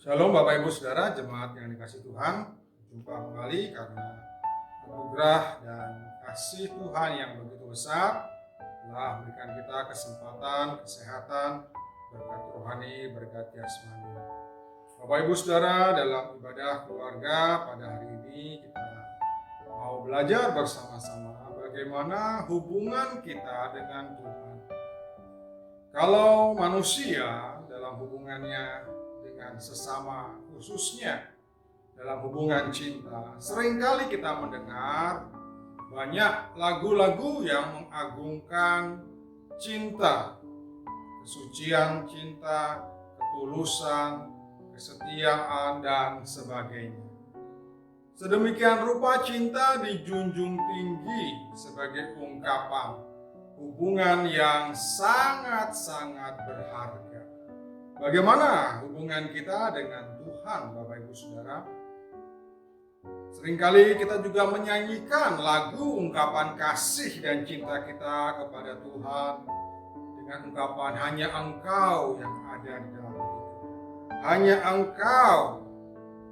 Shalom Bapak Ibu Saudara, jemaat yang dikasihi Tuhan. Jumpa kembali karena anugerah dan kasih Tuhan yang begitu besar telah memberikan kita kesempatan, kesehatan, berkat rohani, berkat jasmani. Bapak Ibu Saudara, dalam ibadah keluarga pada hari ini kita mau belajar bersama-sama bagaimana hubungan kita dengan Tuhan. Kalau manusia dalam hubungannya dengan sesama, khususnya dalam hubungan cinta, seringkali kita mendengar banyak lagu-lagu yang mengagungkan cinta, kesucian cinta, ketulusan, kesetiaan, dan sebagainya. Sedemikian rupa cinta dijunjung tinggi sebagai ungkapan hubungan yang sangat-sangat berharga. Bagaimana hubungan kita dengan Tuhan, Bapak Ibu Saudara? Seringkali kita juga menyanyikan lagu ungkapan kasih dan cinta kita kepada Tuhan dengan ungkapan hanya Engkau yang ada di dalam hatiku. Hanya Engkau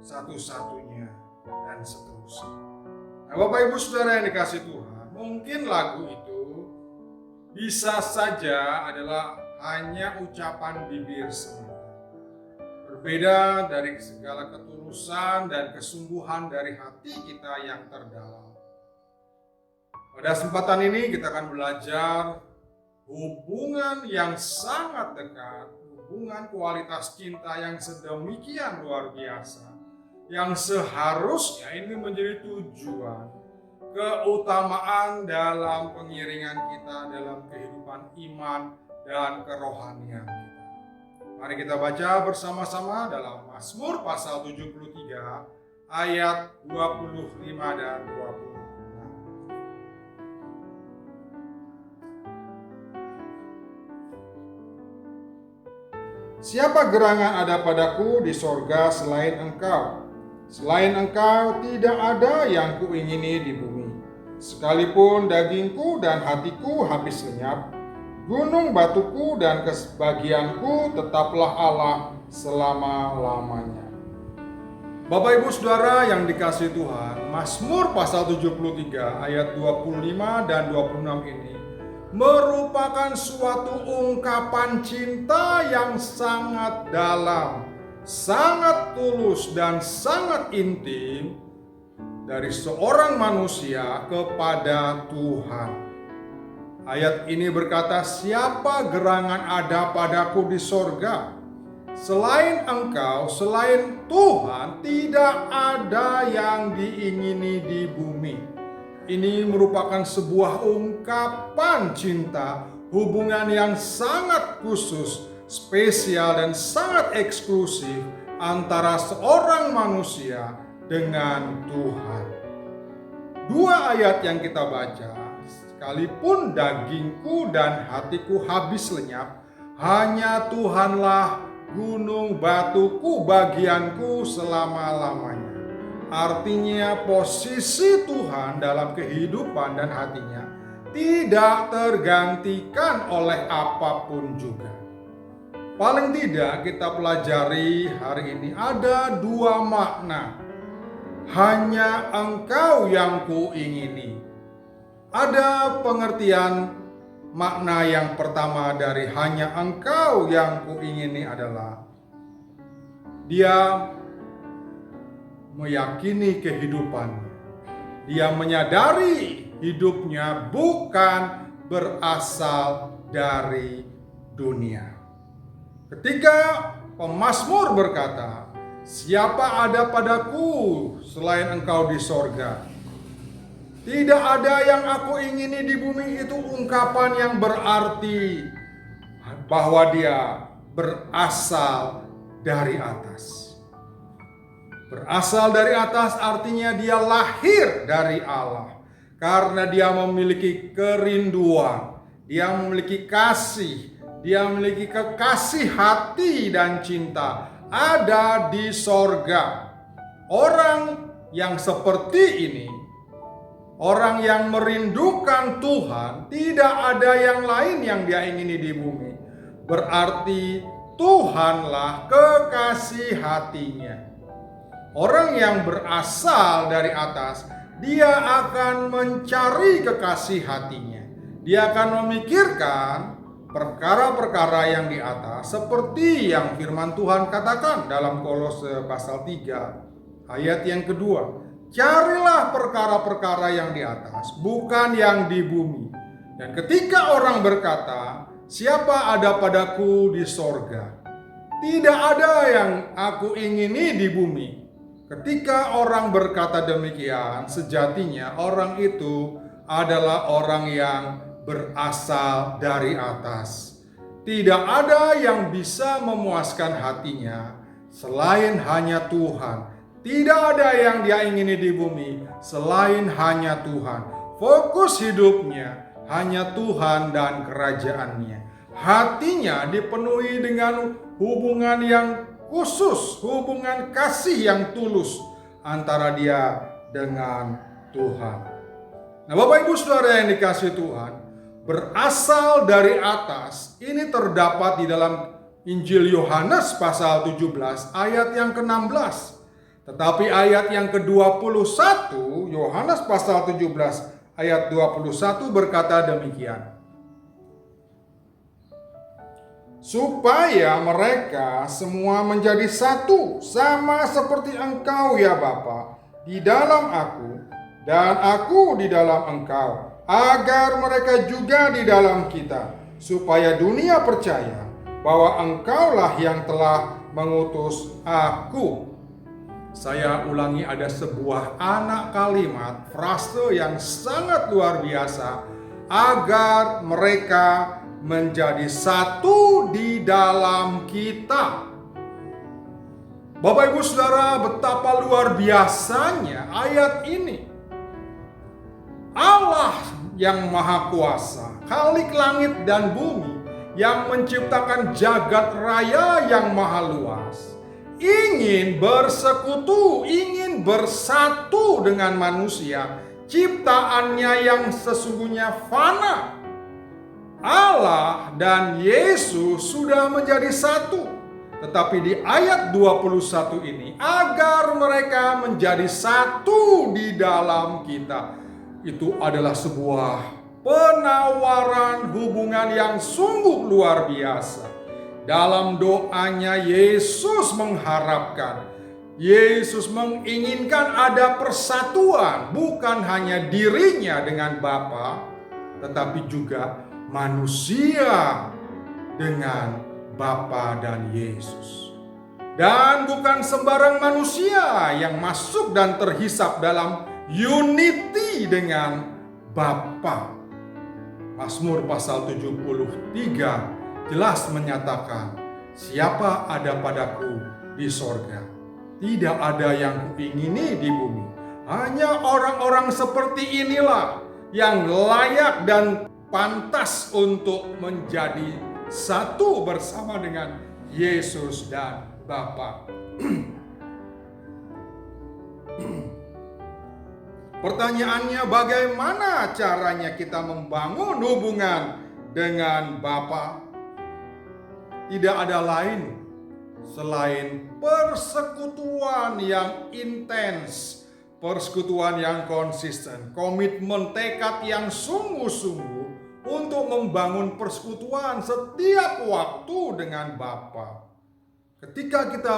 satu-satunya dan seterusnya. Nah, Bapak Ibu Saudara yang dikasihi Tuhan, mungkin lagu itu bisa saja adalah hanya ucapan bibir semata. Berbeda dari segala ketulusan dan kesungguhan dari hati kita yang terdalam. Pada kesempatan ini kita akan belajar hubungan yang sangat dekat, hubungan kualitas cinta yang sedemikian luar biasa, yang seharusnya ini menjadi tujuan, keutamaan dalam pengiringan kita dalam kehidupan iman dan kerohanian kita. Mari kita baca bersama-sama dalam Mazmur pasal 73 ayat 25 dan 26. Siapa gerangan ada padaku di sorga selain Engkau? Selain Engkau tidak ada yang kuingini di bumi. Sekalipun dagingku dan hatiku habis lenyap, gunung batuku dan kebahagiaanku tetaplah Allah selama-lamanya. Bapak Ibu Saudara yang dikasihi Tuhan, Mazmur pasal 73 ayat 25 dan 26 ini merupakan suatu ungkapan cinta yang sangat dalam, sangat tulus dan sangat intim dari seorang manusia kepada Tuhan. Ayat ini berkata, siapa gerangan ada padaku di sorga? Selain Engkau, selain Tuhan, tidak ada yang diingini di bumi. Ini merupakan sebuah ungkapan cinta, hubungan yang sangat khusus, spesial dan sangat eksklusif antara seorang manusia dengan Tuhan. Dua ayat yang kita baca, sekalipun dagingku dan hatiku habis lenyap, hanya Tuhanlah gunung batuku bagianku selama-lamanya. Artinya posisi Tuhan dalam kehidupan dan hatinya tidak tergantikan oleh apapun juga. Paling tidak kita pelajari hari ini ada dua makna. Hanya Engkau yang kuingini. Ada pengertian makna yang pertama dari hanya Engkau yang kuingini adalah dia meyakini kehidupannya. Dia menyadari hidupnya bukan berasal dari dunia. Ketika pemazmur berkata, siapa ada padaku selain Engkau di sorga? Tidak ada yang aku ingini di bumi, itu ungkapan yang berarti bahwa dia berasal dari atas. Berasal dari atas artinya dia lahir dari Allah. Karena dia memiliki kerinduan, dia memiliki kasih, dia memiliki kekasih hati dan cinta ada di sorga. Orang yang seperti ini, orang yang merindukan Tuhan, tidak ada yang lain yang dia ingini di bumi. Berarti Tuhanlah kekasih hatinya. Orang yang berasal dari atas, dia akan mencari kekasih hatinya. Dia akan memikirkan perkara-perkara yang di atas, seperti yang firman Tuhan katakan dalam Kolose pasal 3 ayat yang kedua. Carilah perkara-perkara yang di atas, bukan yang di bumi. Dan ketika orang berkata, siapa ada padaku di sorga? Tidak ada yang aku ingini di bumi. Ketika orang berkata demikian, sejatinya orang itu adalah orang yang berasal dari atas. Tidak ada yang bisa memuaskan hatinya selain hanya Tuhan. Tidak ada yang dia ingini di bumi selain hanya Tuhan. Fokus hidupnya hanya Tuhan dan kerajaannya. Hatinya dipenuhi dengan hubungan yang khusus, hubungan kasih yang tulus antara dia dengan Tuhan. Nah, Bapak Ibu Saudara yang dikasihi Tuhan, berasal dari atas ini terdapat di dalam Injil Yohanes pasal 17 ayat yang ke-16. Tetapi ayat yang ke-21, Yohanes pasal 17 ayat 21 berkata demikian. Supaya mereka semua menjadi satu, sama seperti Engkau ya Bapa, di dalam aku, dan aku di dalam Engkau, agar mereka juga di dalam kita, supaya dunia percaya bahwa Engkaulah yang telah mengutus aku. Saya ulangi, ada sebuah anak kalimat, frase yang sangat luar biasa, agar mereka menjadi satu di dalam kita. Bapak Ibu Saudara, betapa luar biasanya ayat ini. Allah yang Maha Kuasa, Khalik langit dan bumi, yang menciptakan jagat raya yang maha luas, ingin bersekutu, ingin bersatu dengan manusia, ciptaannya yang sesungguhnya fana. Allah dan Yesus sudah menjadi satu. Tetapi di ayat 21 ini, agar mereka menjadi satu di dalam kita. Itu adalah sebuah penawaran hubungan yang sungguh luar biasa. Dalam doanya Yesus mengharapkan, Yesus menginginkan ada persatuan, bukan hanya dirinya dengan Bapa, tetapi juga manusia dengan Bapa dan Yesus. Dan bukan sembarang manusia yang masuk dan terhisap dalam unity dengan Bapa. Mazmur pasal 73 jelas menyatakan, siapa ada padaku di sorga? Tidak ada yang kuingini di bumi. Hanya orang-orang seperti inilah yang layak dan pantas untuk menjadi satu bersama dengan Yesus dan Bapa. Pertanyaannya, bagaimana caranya kita membangun hubungan dengan Bapa? Tidak ada lain selain persekutuan yang intens, persekutuan yang konsisten, komitmen tekad yang sungguh-sungguh untuk membangun persekutuan setiap waktu dengan Bapa. Ketika kita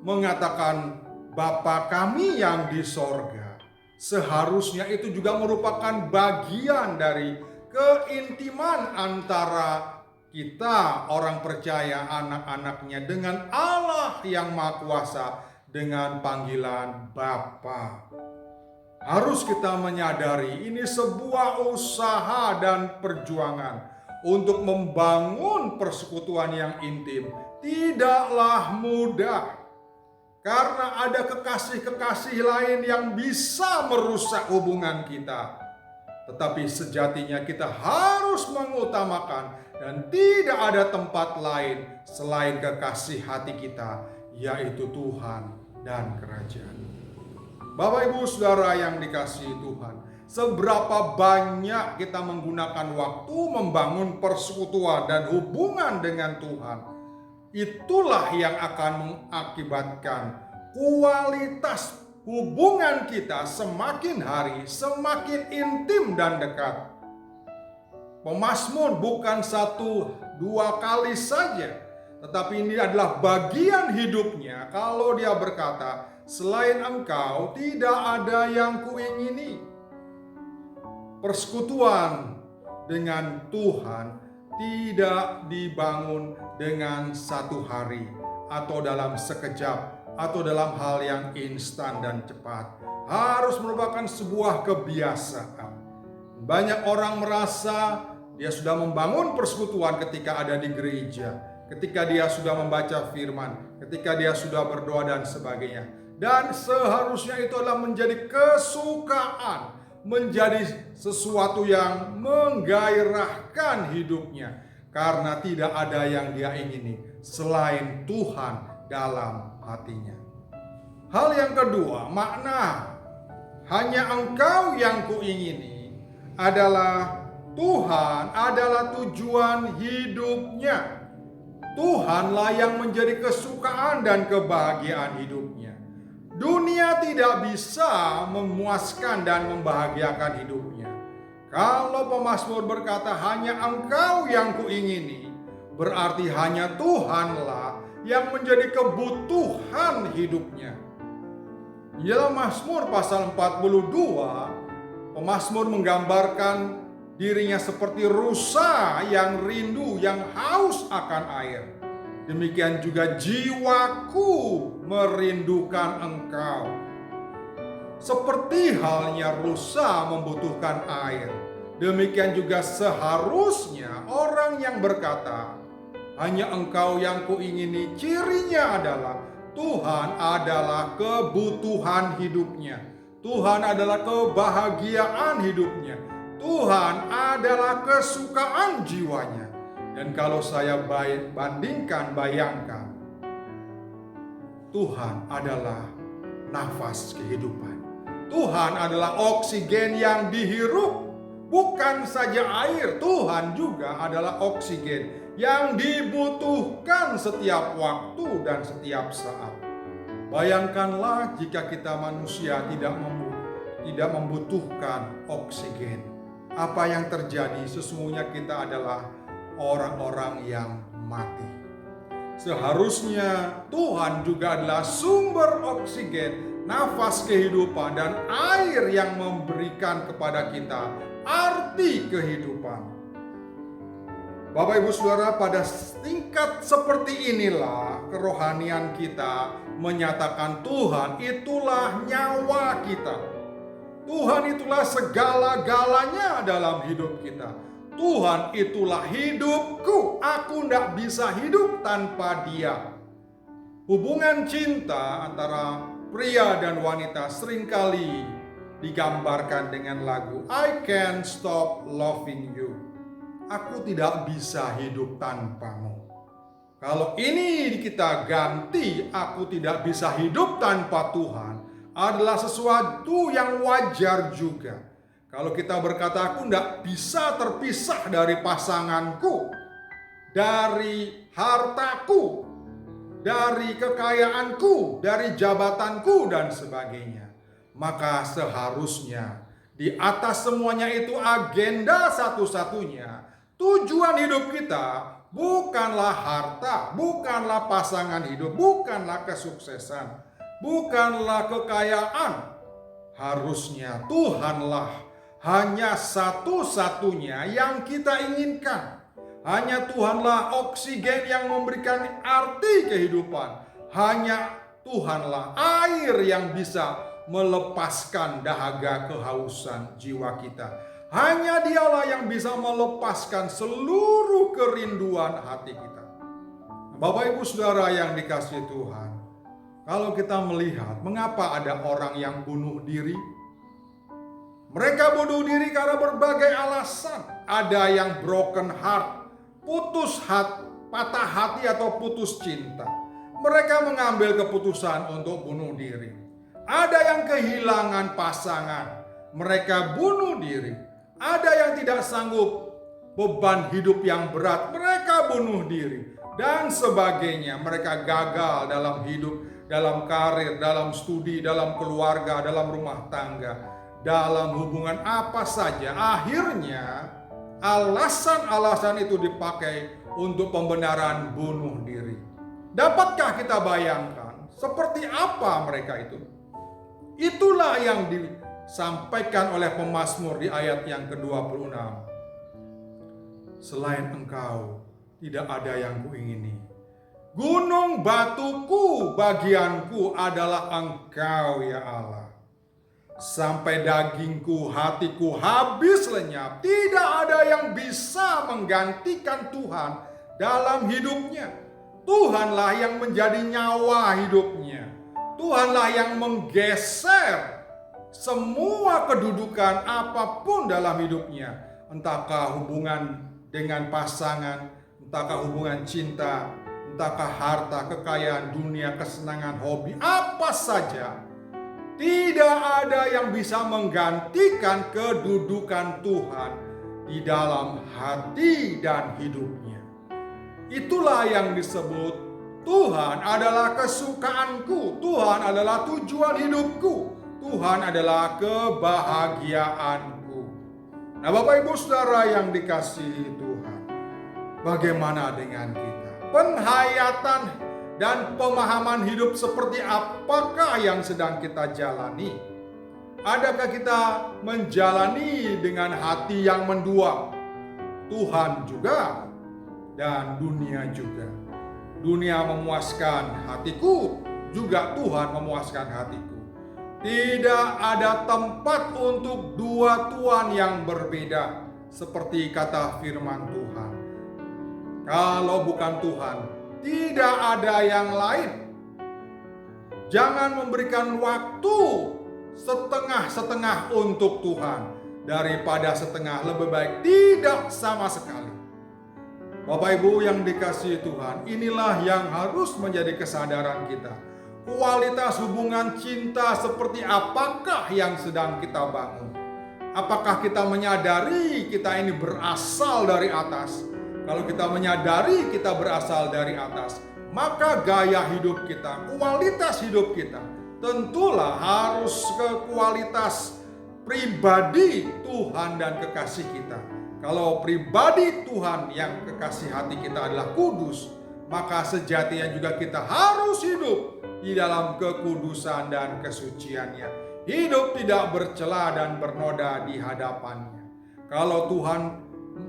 mengatakan Bapa kami yang di sorga, seharusnya itu juga merupakan bagian dari keintiman antara kita orang percaya, anak-anaknya, dengan Allah yang Maha Kuasa dengan panggilan Bapa. Harus kita menyadari ini sebuah usaha dan perjuangan untuk membangun persekutuan yang intim. Tidaklah mudah, karena ada kekasih-kekasih lain yang bisa merusak hubungan kita. Tetapi sejatinya kita harus mengutamakan dan tidak ada tempat lain selain kekasih hati kita, yaitu Tuhan dan kerajaan. Bapak Ibu Saudara yang dikasihi Tuhan, seberapa banyak kita menggunakan waktu membangun persekutuan dan hubungan dengan Tuhan. itulah yang akan mengakibatkan kualitas hubungan kita semakin hari semakin intim dan dekat. Pemazmur bukan 1-2 kali saja, tetapi ini adalah bagian hidupnya kalau dia berkata, selain Engkau tidak ada yang kuingini. Persekutuan dengan Tuhan tidak dibangun dengan satu hari atau dalam sekejap atau dalam hal yang instan dan cepat. Harus merupakan sebuah kebiasaan. Banyak orang merasa dia sudah membangun persekutuan ketika ada di gereja, ketika dia sudah membaca firman, ketika dia sudah berdoa dan sebagainya. Dan seharusnya itu adalah menjadi kesukaan, menjadi sesuatu yang menggairahkan hidupnya, karena tidak ada yang dia ingini selain Tuhan dalam hatinya. Hal yang kedua, makna hanya Engkau yang kuingini adalah Tuhan adalah tujuan hidupnya. Tuhanlah yang menjadi kesukaan dan kebahagiaan hidupnya. Dunia tidak bisa memuaskan dan membahagiakan hidupnya. Kalau pemazmur berkata hanya Engkau yang kuingini, berarti hanya Tuhanlah yang menjadi kebutuhan hidupnya. Dalam Mazmur pasal 42, pemazmur menggambarkan dirinya seperti rusa yang rindu, yang haus akan air. Demikian juga jiwaku merindukan Engkau. Seperti halnya rusa membutuhkan air, demikian juga seharusnya orang yang berkata, hanya Engkau yang kuingini, cirinya adalah Tuhan adalah kebutuhan hidupnya. Tuhan adalah kebahagiaan hidupnya. Tuhan adalah kesukaan jiwanya. Dan kalau saya bayangkan, Tuhan adalah nafas kehidupan. Tuhan adalah oksigen yang dihirup. Bukan saja air, Tuhan juga adalah oksigen yang dibutuhkan setiap waktu dan setiap saat. Bayangkanlah jika kita manusia tidak membutuhkan oksigen. Apa yang terjadi? Sesungguhnya kita adalah orang-orang yang mati. Seharusnya Tuhan juga adalah sumber oksigen, nafas kehidupan, dan air yang memberikan kepada kita arti kehidupan. Bapak Ibu Saudara, pada tingkat seperti inilah kerohanian kita menyatakan Tuhan itulah nyawa kita. Tuhan itulah segala-galanya dalam hidup kita. Tuhan itulah hidupku. Aku tidak bisa hidup tanpa Dia. Hubungan cinta antara pria dan wanita seringkali digambarkan dengan lagu I Can't Stop Loving You. Aku tidak bisa hidup tanpamu. Kalau ini kita ganti, aku tidak bisa hidup tanpa Tuhan, adalah sesuatu yang wajar juga. Kalau kita berkata aku tidak bisa terpisah dari pasanganku, dari hartaku, dari kekayaanku, dari jabatanku dan sebagainya, maka seharusnya di atas semuanya itu agenda satu-satunya, tujuan hidup kita bukanlah harta, bukanlah pasangan hidup, bukanlah kesuksesan, bukanlah kekayaan. Harusnya Tuhanlah hanya satu-satunya yang kita inginkan. Hanya Tuhanlah oksigen yang memberikan arti kehidupan. Hanya Tuhanlah air yang bisa melepaskan dahaga kehausan jiwa kita. Hanya Dialah yang bisa melepaskan seluruh kerinduan hati kita. Bapak Ibu Saudara yang dikasihi Tuhan, kalau kita melihat mengapa ada orang yang bunuh diri, mereka bunuh diri karena berbagai alasan. Ada yang broken heart, putus hati, patah hati atau putus cinta. Mereka mengambil keputusan untuk bunuh diri. Ada yang kehilangan pasangan, mereka bunuh diri. Ada yang tidak sanggup beban hidup yang berat, mereka bunuh diri, dan sebagainya. Mereka gagal dalam hidup, dalam karir, dalam studi, dalam keluarga, dalam rumah tangga, dalam hubungan apa saja. Akhirnya alasan-alasan itu dipakai untuk pembenaran bunuh diri. Dapatkah kita bayangkan seperti apa mereka itu? Itulah yang disampaikan oleh pemazmur di ayat yang ke-26. Selain Engkau tidak ada yang kuingini. Gunung batuku, bagianku adalah Engkau ya Allah. Sampai dagingku, hatiku habis lenyap. Tidak ada yang bisa menggantikan Tuhan dalam hidupnya. Tuhanlah yang menjadi nyawa hidupnya. Tuhanlah yang menggeser semua kedudukan apapun dalam hidupnya. Entahkah hubungan dengan pasangan, entahkah hubungan cinta, entahkah harta, kekayaan, dunia, kesenangan, hobi, apa saja. Tidak ada yang bisa menggantikan kedudukan Tuhan di dalam hati dan hidupnya. Itulah yang disebut Tuhan adalah kesukaanku, Tuhan adalah tujuan hidupku, Tuhan adalah kebahagiaanku. Nah, Bapak Ibu Saudara yang dikasihi Tuhan, bagaimana dengan kita? Penghayatan dan pemahaman hidup seperti apakah yang sedang kita jalani? Adakah kita menjalani dengan hati yang mendua? Tuhan juga dan dunia juga. Dunia memuaskan hatiku, juga Tuhan memuaskan hatiku. Tidak ada tempat untuk dua tuan yang berbeda, seperti kata firman Tuhan. Kalau bukan Tuhan, tidak ada yang lain. Jangan memberikan waktu setengah-setengah untuk Tuhan. Daripada setengah, lebih baik tidak sama sekali. Bapak Ibu yang dikasihi Tuhan, inilah yang harus menjadi kesadaran kita. Kualitas hubungan cinta seperti apakah yang sedang kita bangun? Apakah kita menyadari kita ini berasal dari atas? Kalau kita menyadari kita berasal dari atas, maka gaya hidup kita, kualitas hidup kita, tentulah harus ke kualitas pribadi Tuhan dan kekasih kita. Kalau pribadi Tuhan yang kekasih hati kita adalah kudus, maka sejatinya juga kita harus hidup di dalam kekudusan dan kesuciannya. Hidup tidak bercela dan bernoda di hadapannya. Kalau Tuhan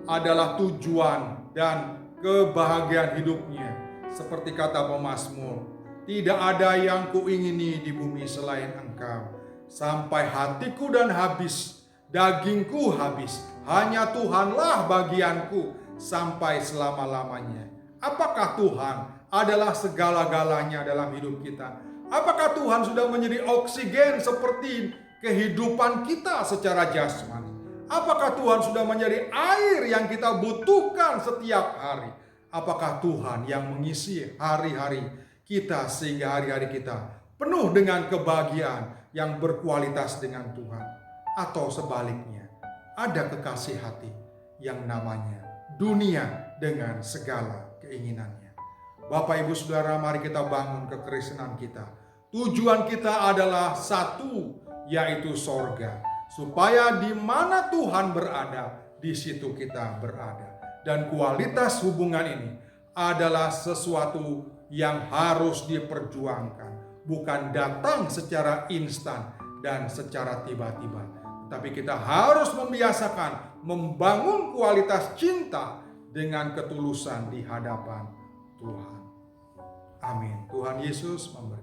adalah tujuan dan kebahagiaan hidupnya, seperti kata pemazmur, tidak ada yang kuingini di bumi selain Engkau. Sampai hatiku dan habis, dagingku habis, hanya Tuhanlah bagianku sampai selama-lamanya. Apakah Tuhan adalah segala-galanya dalam hidup kita? Apakah Tuhan sudah menjadi oksigen seperti kehidupan kita secara jasmani? Apakah Tuhan sudah menjadi air yang kita butuhkan setiap hari? Apakah Tuhan yang mengisi hari-hari kita sehingga hari-hari kita penuh dengan kebahagiaan yang berkualitas dengan Tuhan? Atau sebaliknya, ada kekasih hati yang namanya dunia dengan segala keinginannya. Bapak Ibu Saudara, mari kita bangun kekristenan kita. Tujuan kita adalah satu, yaitu sorga. Supaya di mana Tuhan berada, di situ kita berada. Dan kualitas hubungan ini adalah sesuatu yang harus diperjuangkan. Bukan datang secara instan dan secara tiba-tiba. Tapi kita harus membiasakan membangun kualitas cinta dengan ketulusan di hadapan Tuhan. Amin. Tuhan Yesus memberkati.